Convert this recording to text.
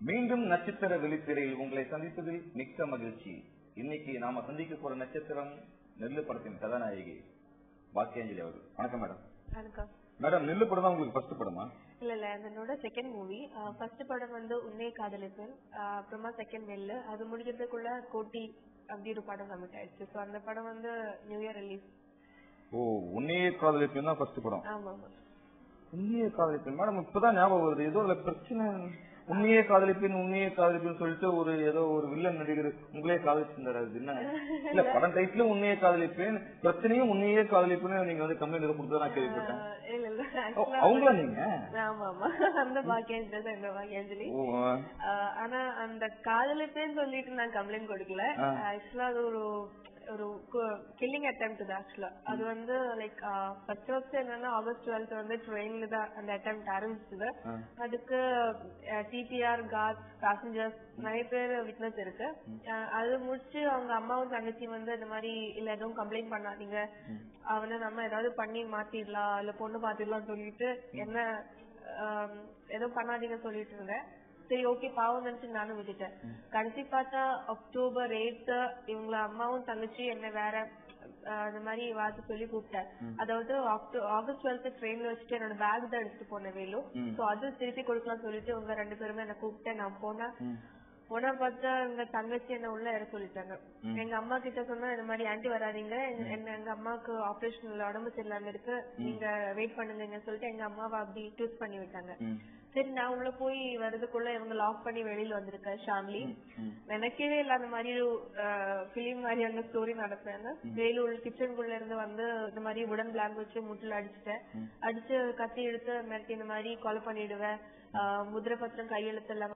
மீண்டும் நட்சத்திர வெளித்திரையில் உங்களை சந்திப்பதில் மிக்க மகிழ்ச்சி. இன்னைக்கு நாம சந்திக்க போற நட்சத்திரம் நெல்லு படத்தின் கதாநாயகி பாக்கியாஞ்சலி அவர்கள். வணக்கம் மேடம். வணக்கம் மேடம். நெல்லு படம் தான் உங்களுக்கு ஃபர்ஸ்ட் படமா? இல்ல என்னோட செகண்ட் மூவி. ஃபர்ஸ்ட் படம் வந்து உன்னை காதலிப்பேன், அப்புறமா செகண்ட் நெல்லு. அது முடிக்கிறதுக்குள்ள கோட்டி அப்படி ஒரு படம் கமிட் ஆயிடுச்சு. ஸோ அந்த படம் வந்து நியூ இயர் ரிலீஸ். ஓ, உன்னையே காதலிப்பேன் தான் ஃபர்ஸ்ட் படம். ஆமா. உன்னையே காதலிப்பேன் மேடம் இப்பதான் ஞாபகம் வருது. ஏதோ பிரச்சனை. உன்னையே காதலிப்பேன்னு சொல்லிட்டு ஏதோ ஒரு வில்லன் நடிகர் உங்களே காதலிச்சிருந்தாரு. அது என்ன இல்ல படம் டைட்டிலும் உன்னையே காதலிப்பேன், பிரச்சனையும் உன்னையே காதலிப்பேன்னு நீங்க வந்து கம்ப்ளைண்ட் ஏதோ கொடுத்தா நான் கேள்விப்பட்டேன். அவங்களா நீங்க? ஆமா அந்த பாக்கியாஞ்சலி. ஆனா அந்த காதலிப்பேன்னு சொல்லிட்டு நான் கம்ப்ளைண்ட் கொடுக்கல. ஆக்சுவலா அது ஒரு கில்லிங் அட்டெம்ப்ட் தான். ஆக்சுவலா அது வந்து லைக் ஃபர்ஸ்ட் என்னன்னா ஆகஸ்ட் 12 வந்து ட்ரெயின்ல தான் அந்த அட்டெம்ப்ட் ஆரம்பிச்சது. அதுக்கு டிபிஆர், கார்ட்ஸ், பேசஞ்சர்ஸ் நிறைய பேர் விட்னஸ் இருக்கு. அது முடிச்சு அவங்க அம்மாவும் தங்கச்சி வந்து இந்த மாதிரி இல்ல எதுவும் கம்ப்ளைண்ட் பண்ணாதீங்க, அவனை நம்ம ஏதாவது பண்ணி மாத்திடலாம் இல்ல பொண்ணு மாத்திடலாம் சொல்லிட்டு என்ன எதுவும் பண்ணாதீங்கன்னு சொல்லிட்டு இருந்தேன். சரி ஓகே பாவம் நினைச்சு நானும் விட்டுட்டேன். கடைசி பார்த்தா அக்டோபர் 8 இவங்க அம்மாவும் தங்கச்சி என்ன வேற அந்த மாதிரி வார்த்தை சொல்லி கூப்பிட்டேன். அதாவது ஆகஸ்ட் 12 ட்ரெயின்ல வச்சுட்டு என்னோட பேக் தான் எடுத்துட்டு போனேன் வேலும். சோ அது திருப்பி கொடுக்கலாம் சொல்லிட்டு இவங்க 2 பேருமே என்ன கூப்பிட்டேன். நான் போனா பார்த்தா எங்க தங்கச்சி என்ன உள்ள இற சொல்லிட்டாங்க. எங்க அம்மா கிட்ட சொன்னா இந்த மாதிரி ஆன்டி வராதீங்க, எங்க அம்மாவுக்கு ஆபரேஷன்ல உடம்பு சரியில்லாம இருக்கு, நீங்க வெயிட் பண்ணுங்க சொல்லிட்டு எங்க அம்மாவை அப்படி டூஸ் பண்ணி விட்டாங்க. சரி நான் உள்ள போய் வர்றதுக்குள்ள இவங்க லாக் பண்ணி வெளியில வந்திருக்கேன். ஷாம்லி எனக்கே இல்லாத மாதிரி பிலிம் மாதிரி அந்த ஸ்டோரி நடப்பேன். வேலூர் கிச்சனுக்குள்ள இருந்து வந்து இந்த மாதிரி உடன் பிளாங்க் வச்சு முட்டில அடிச்சு கத்தி எடுத்து மிரட்டி இந்த மாதிரி கொலை பண்ணிடுவேன், முதிரை பத்திரம் கையெழுத்து எல்லாம்